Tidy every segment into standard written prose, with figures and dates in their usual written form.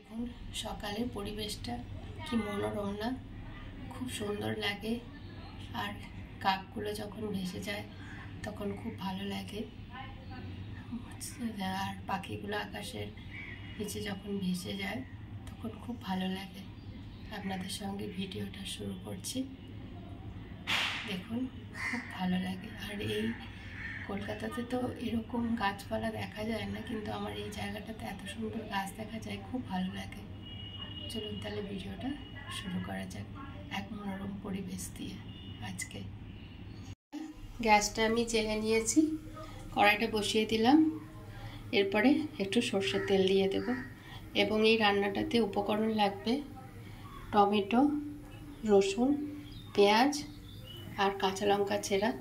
দেখুন সকালের পরিবেশটা কি মনোরম না, খুব সুন্দর লাগে। আর কাকগুলো যখন ভেসে যায় তখন খুব ভালো লাগে। আর পাখিগুলো আকাশের নিচে যখন ভেসে যায় তখন খুব ভালো লাগে। আপনাদের সঙ্গে ভিডিওটা শুরু করছি। দেখুন খুব ভালো লাগে। আর এই কলকাতাতে তো এরকম গাছপালা দেখা যায় না, কিন্তু আমার এই জায়গাটাতে এত সুন্দর গাছ দেখা যায়, খুব ভালো লাগে। চলুন তাহলে ভিডিওটা শুরু করা যাক এক মনোরম পরিবেশ দিয়ে। আজকে গ্যাসটা আমি জেলে নিয়েছি, কড়াইটা বসিয়ে দিলাম। এরপরে একটু সর্ষের তেল দিয়ে দেব। এবং এই রান্নাটাতে উপকরণ লাগবে টমেটো, রসুন, পেঁয়াজ আর কাঁচা লঙ্কা চেরা।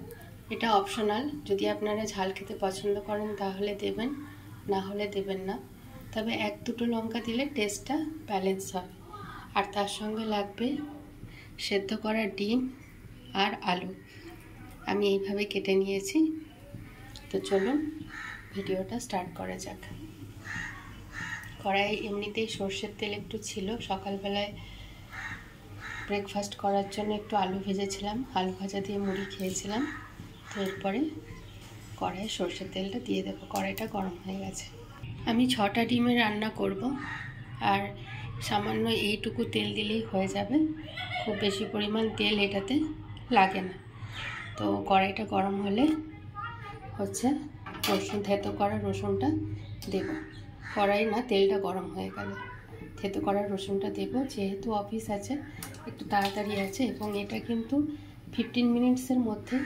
এটা অপশনাল, যদি আপনারা ঝাল খেতে পছন্দ করেন তাহলে দেবেন, না হলে দেবেন না। তবে 1-2 লঙ্কা দিলে টেস্টটা ব্যালেন্স হবে। আর তার সঙ্গে লাগবে সেদ্ধ করা ডিম আর আলু। আমি এইভাবে কেটে নিয়েছি। তো চলুন ভিডিওটা স্টার্ট করা যাক। কড়াই এমনিতেই সর্ষের তেল একটু ছিল, সকালবেলায় ব্রেকফাস্ট করার জন্য একটু আলু ভেজেছিলাম, আলু ভাজা দিয়ে মুড়ি খেয়েছিলাম। তো এরপরে কড়াইয়ে সর্ষের তেলটা দিয়ে দেবো। কড়াইটা গরম হয়ে গেছে। আমি 6টা ডিমের রান্না করব, আর সামান্য এইটুকু তেল দিলেই হয়ে যাবে। খুব বেশি পরিমাণ তেল এটাতে লাগে না। তো কড়াইটা গরম হলে রসুন, থেতো করা রসুনটা দেব। কড়াই না, তেলটা গরম হয়ে গেল, থেতো করা রসুনটা দেব। যেহেতু অফিস আছে, একটু তাড়াতাড়ি আছে, এবং এটা কিন্তু 15 মিনিটসের মধ্যে,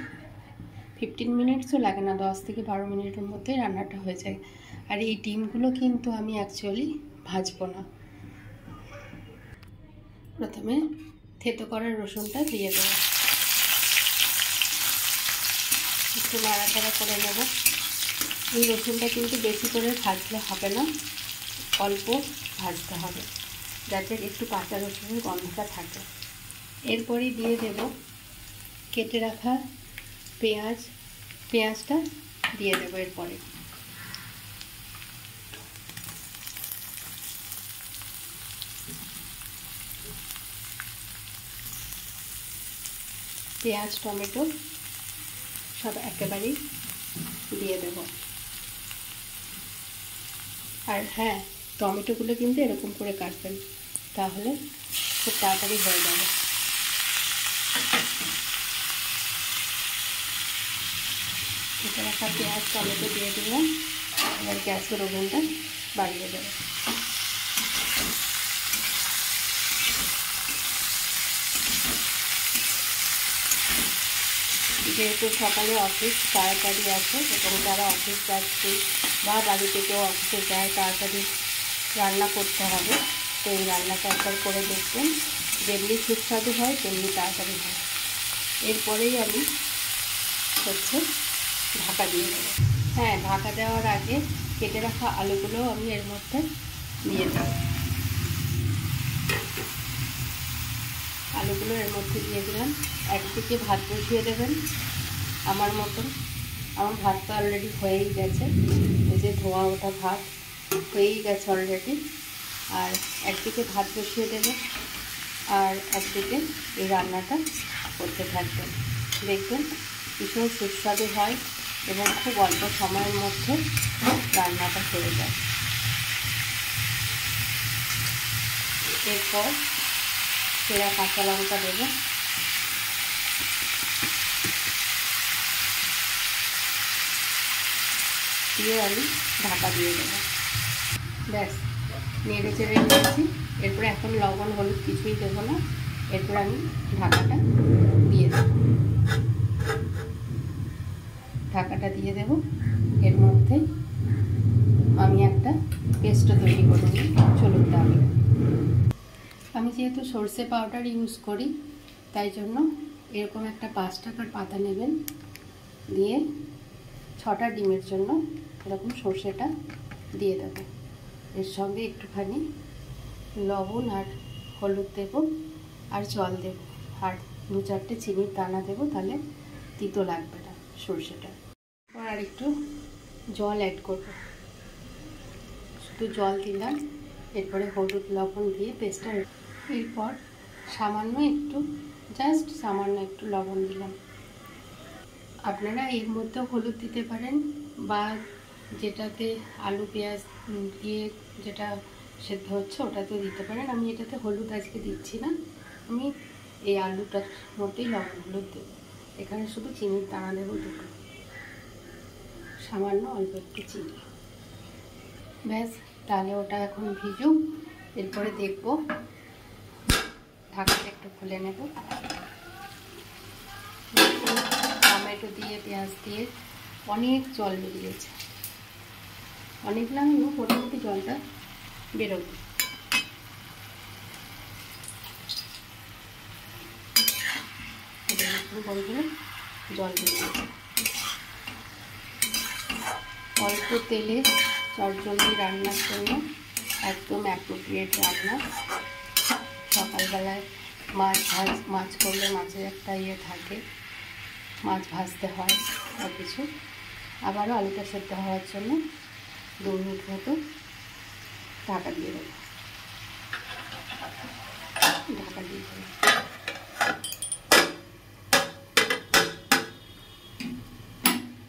15 মিনিটসও লাগে না, 10 থেকে 12 মিনিটের মধ্যে রান্নাটা হয়ে যায়। আর এই ডিমগুলো কিন্তু আমি অ্যাকচুয়ালি ভাজবো না। প্রথমে থেতো করা রসুনটা দিয়ে দেবো, একটু নাড়াচাড়া করে নেব। এই রসুনটা কিন্তু বেশি করে ভাজলে হবে না, অল্প ভাজতে হবে, যাতে একটু কাঁচা রসুনের গন্ধটা থাকে। এরপরই দিয়ে দেব কেটে রাখা পেঁয়াজটা দিয়ে দেবো। এরপরে পেঁয়াজ, টমেটো সব একেবারেই দিয়ে দেব। আর হ্যাঁ, টমেটোগুলো কিন্তু এরকম করে কাটবেন, তাহলে খুব তাড়াতাড়ি হয়ে যাবে। কেটে রাখা পেঁয়াজ, টমেটো দিয়ে দিলাম। এবার গ্যাসের ওভেনটা বাড়িয়ে দেবো। যেহেতু সকালে অফিস তাড়াতাড়ি আছে, এবং যারা অফিস যাচ্ছে বা বাড়ি থেকেও অফিসে যায়, তাড়াতাড়ি রান্না করতে হবে। তো এই রান্নাটা একবার করে দেখবেন, যেমনি সুস্বাদু হয় তেমনি তাড়াতাড়ি হয়। এরপরেই আমি ঢাকা দিয়ে দেবো। হ্যাঁ, ঢাকা দেওয়ার আগে কেটে রাখা আলুগুলো আমি এর মধ্যে দিয়ে দেব। আলুগুলো এর মধ্যে দিয়ে দিলাম। একদিকে ভাত বসিয়ে দেবেন আমার মতন। আমার ভাত তো অলরেডি হয়েই গেছে, এই যে ধোয়া ওঠা ভাত হয়েই গেছে অলরেডি। আর একদিকে ভাত বসিয়ে দেবেন, আর একদিকে এই রান্নাটা করতে থাকবেন। দেখবেন ভীষণ সুস্বাদু হয়, এবং খুব অল্প সময়ের মধ্যে রান্নাটা হয়ে যায়। এরপর সেরা কাঁচা লঙ্কা দেব। দিয়ে আমি ঢাকা দিয়ে দেবো। ব্যাস, নেড়ে চেড়ে নিয়েছি। এরপরে এখন লবণ হলুদ কিছুই দেবো না। এরপর আমি ঢাকাটা দিয়ে দেব। ঢাকাটা দিয়ে দেব। এর মধ্যে আমি একটা পেস্টও তৈরি করে নিই। চলুন তাহলে। আমি যেহেতু সরষে পাউডার ইউজ করি, তাই জন্য এরকম একটা 5 টাকার পাতা নেবেন। দিয়ে 6টা ডিমের জন্য এরকম সর্ষেটা দিয়ে দেব। এর সঙ্গে একটুখানি লবণ আর হলুদ দেব, আর জল দেব, আর 2-4টে চিনির দানা দেবো, তাহলে তিতো লাগবে না সর্ষেটা। আর একটু জল অ্যাড করব, শুধু জল দিলাম। এরপরে হলুদ লবণ দিয়ে পেস্টটা, এরপর সামান্য একটু লবণ দিলাম। আপনারা এর মধ্যেও হলুদ দিতে পারেন বা যেটাতে আলু পেঁয়াজ দিয়ে যেটা সেদ্ধ হচ্ছে ওটাতেও দিতে পারেন। আমি এটাতে হলুদ আজকে দিচ্ছি না, আমি এই আলুটার মধ্যেই লবণ হলুদ দেব। এখানে শুধু চিনির দানা দেবো দুটো, সামান্য অল্প একটু চিনি, ব্যাস। তাহলে ওটা এখন ভিজুক, এরপরে দেখব। ঢাকাটা একটু খুলে নেব। টমেটো দিয়ে পেঁয়াজ দিয়ে অনেক জল বেরিয়েছে, অনেক না মোটামুটি জলটা বেরোবে। জল বেরিয়েছে। অল্প তেলে চটজলদি রান্নার জন্য একদম অ্যাপ্রোপ্রিয়েট রান্না। সকালবেলায় মাছ করলে মাছের একটা থাকে, মাছ ভাজতে হয় বা কিছু। আবারও আলুটা সেদ্ধ হওয়ার জন্য 2 মিনিট মতো ঢাকা দিয়ে দেবো।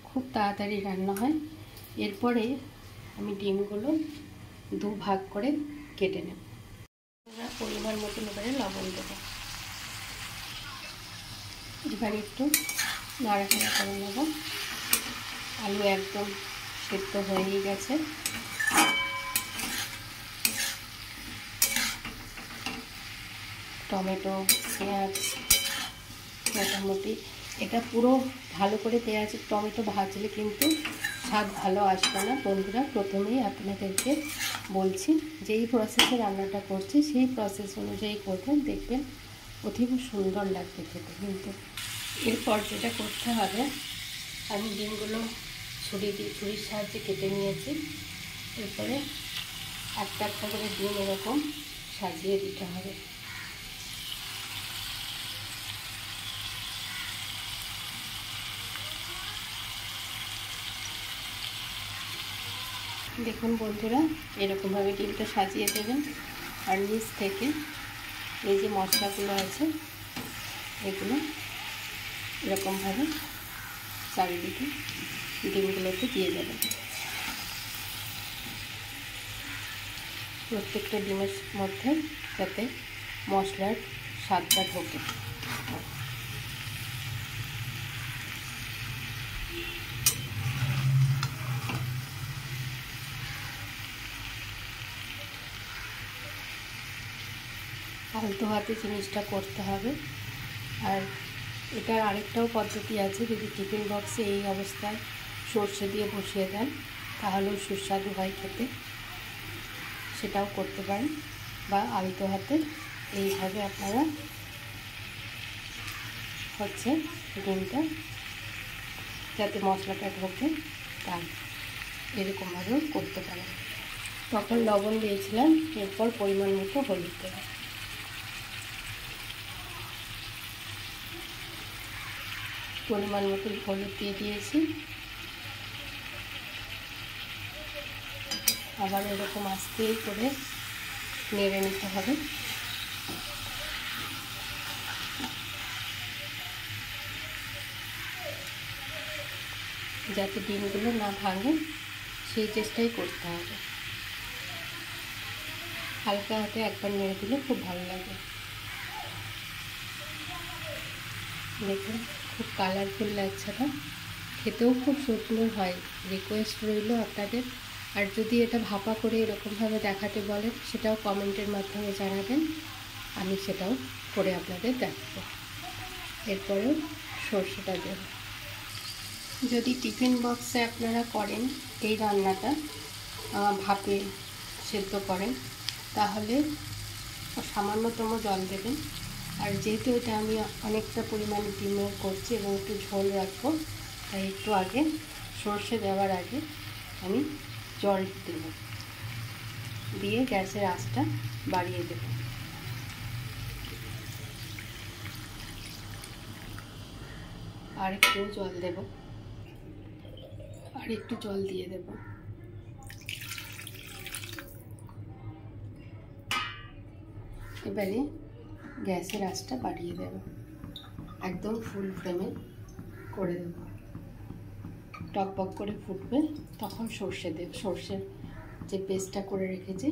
খুব তাড়াতাড়ি রান্না হয়। এরপরে আমি ডিমগুলো 2 ভাগ করে কেটে নেব। পরিমাণ মতো এবারে লবণ দেবো। এবার একটু নাড়াচাড়া করে নেব। আলু একদম সেদ্ধ হয়েই গেছে। টমেটো পেঁয়াজ মোটামুটি, এটা পুরো ভালো করে পেঁয়াজ টমেটো ভাজলে কিন্তু স্বাদ ভালো আসবে না বন্ধুরা। প্রথমেই আপনাদেরকে বলছি, যেই প্রসেসে রান্নাটা করছি সেই প্রসেস অনুযায়ী করবেন, দেখবেন অতীব সুন্দর লাগবে খেতে। কিন্তু এরপর যেটা করতে হবে, আমি ডিমগুলো ছুরির সাহায্যে কেটে নিয়েছি। এরপরে একটা করে ডিম এরকম সাজিয়ে দিতে হবে। দেখুন বন্ধুরা, এরকমভাবে ডিমটা সাজিয়ে দেবেন। আর নিচ থেকে এই যে মশলাগুলো আছে এগুলো এরকমভাবে চারিদিকে ডিমগুলোতে দিয়ে দেবেন। প্রত্যেকটা ডিমের মধ্যে যাতে মশলার স্বাদটা ঢোকে। আলতো হাতে জিনিসটা করতে হবে। আর এটার আরেকটাও পদ্ধতি আছে, যদি টিফিন বক্সে এই অবস্থায় সর্ষে দিয়ে বসিয়ে দেন তাহলেও সুস্বাদু হয় খেতে, সেটাও করতে পারেন। বা আলতো হাতে এইভাবে আপনারা ডিমটা যাতে মশলাটা ঢোকে তাই এরকমভাবেও করতে পারেন। তখন লবণ দিয়েছিলাম, এরপর পরিমাণ মতো হলুদ দেব। পরিমাণ মতো হলুদ দিয়ে দিয়েছি। আবার এরকম আস্তে করে নেড়ে নিতে হবে। যাতে ডিমগুলো না ভাঙে সেই চেষ্টাই করতে হবে। হালকা হাতে একবার নেড়ে দিলে খুব ভালো লাগে। দেখুন খুব কালারফুল লাগছে না, খেতেও খুব সুন্দর হয়। রিকোয়েস্ট রইল আপনাদের, আর যদি এটা ভাপা করে এরকমভাবে দেখাতে বলেন সেটাও কমেন্টের মাধ্যমে জানাবেন, আমি সেটাও করে আপনাদের দেখাবো। এরপরেও সর্ষেটা দেব। যদি টিফিন বক্সে আপনারা করেন এই রান্নাটা, ভাপে সেদ্ধ করেন, তাহলে সামান্যতম জল দেবেন। আর যেহেতু এটা আমি অনেকটা পরিমাণে ডিমে করছি এবং একটু ঝোল রাখবো, তাই একটু আগে সর্ষে দেওয়ার আগে আমি জল দেব, দিয়ে গ্যাসের আঁচটা বাড়িয়ে দেব। আর একটু জল দেব, আর একটু জল দিয়ে দেব। এবারে গ্যাসের আঁচটা বাড়িয়ে দেব, একদম ফুল ফ্লেমে করে দেব। টকবক করে ফুটবে, তখন সর্ষে দেব, সর্ষের যে পেস্টটা করে রেখেছি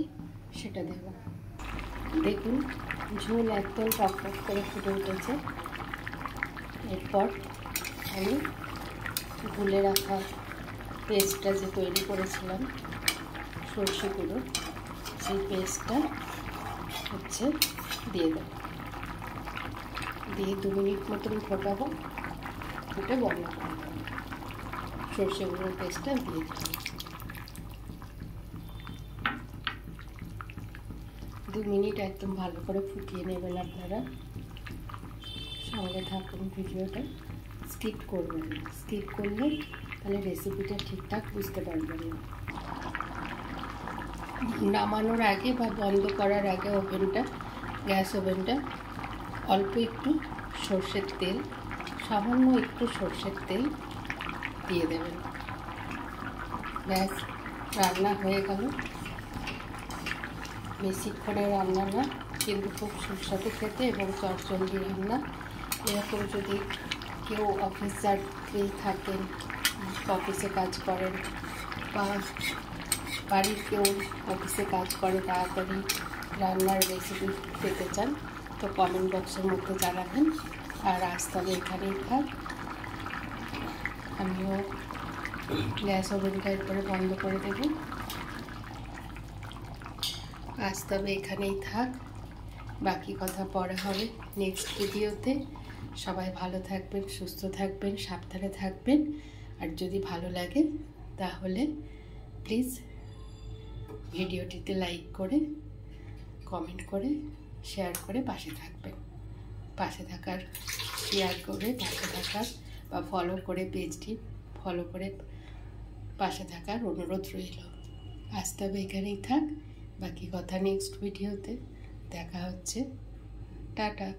সেটা দেব। দেখুন ঝোল একদম টকবক করে ফুটে উঠেছে। এরপর আমি গুলে রাখা পেস্টটা যে তৈরি করেছিলাম সর্ষে গুঁড়ো, সেই পেস্টটা হচ্ছে দিয়ে দেব। দিয়ে 2 মিনিট মতন ফোটাবো, ফুটে বন্ধ করে দেবো। সর্ষে গুঁড়োর পেস্টটা দিয়ে দিলাম। 2 মিনিট একদম ভালো করে ফুটিয়ে নেবেন আপনারা। সঙ্গে থাকুন, ভিডিওটা স্কিপ করবেন না। স্কিপ করলে তাহলে রেসিপিটা ঠিকঠাক বুঝতে পারবেন না। নামানোর আগে বা বন্ধ করার আগে ওভেনটা, গ্যাস ওভেনটা অল্প একটু সর্ষের তেল, সামান্য একটু সর্ষের তেল দিয়ে দেবেন। ব্যাস, রান্না হয়ে গেল। বেশিক্ষণে রান্না না, কিন্তু খুব সুস্বাদু খেতে এবং চটজলদি রান্না। এরকম যদি কেউ অফিস যাত্রী থাকেন, অফিসে কাজ করেন, বা বাড়ির কেউ অফিসে কাজ করে, তাড়াতাড়ি রান্নার রেসিপি পেতে চান, তো কমেন্ট বক্সের মধ্যে জানাবেন। আর আজ তবে এখানেই থাক। আমিও গ্যাস ওভেনটা এরপরে বন্ধ করে দেব। আজ তবে এখানেই থাক, বাকি কথা পরে হবে নেক্সট ভিডিওতে। সবাই ভালো থাকবেন, সুস্থ থাকবেন, সাবধানে থাকবেন। আর যদি ভালো লাগে তাহলে প্লিজ ভিডিওটিতে লাইক করে, কমেন্ট করে, শেয়ার করে পাশে থাকবেন। পাশে থাকার, শেয়ার করে পাশে থাকার বা ফলো করে, পেজটি ফলো করে পাশে থাকার অনুরোধ রইল। আজ তবে এখানেই থাক, বাকি কথা নেক্সট ভিডিওতে দেখা হচ্ছে। টাটা।